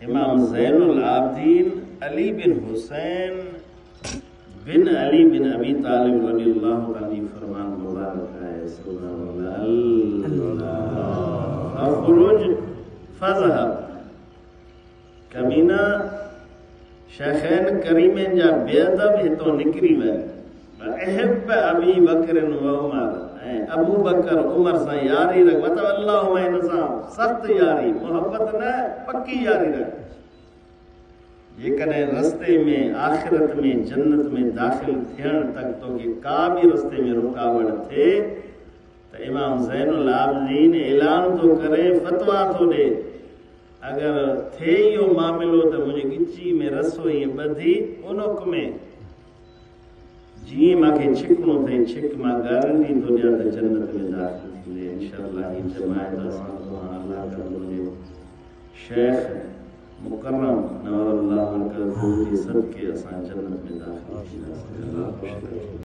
इमाम ज़ैनुल आबिदीन अली बिन हुसैन बिन अली बिन अबी तालिब रज़ियल्लाहु अन्हु फरमान मुबारक है अल्लाह अखरुज फज़हब कमीना शेखैन करीमन जा बेअदब हितो निकरी वे अहब अबी बकर व उमर अबू बकर उमर सा यारी रख मतलब अल्लाह इन सा सख्त यारी मोहब्बत न पक्की यारी रख जेकॾहिं रस्ते में आखिरत में जन्नत में दाखिल थियण तक तो के का भी रस्ते में रुकावट थे तो इमाम ज़ैनुल आबिदीन ऐलान तो करे फतवा तो दे अगर थे यो मामलो तो मुझे गिची में रसोई बधी उनक में जी मां के छिकनो थे छिक मां गारंटी दुनिया ते जन्नत में दाखिल थी इंशाअल्लाह ही जमात सुभान अल्लाह का बोले शेख मुकर्रम नवरल्लाहु अलैहि सदके असा जन्नत में दाखिल थी अल्लाह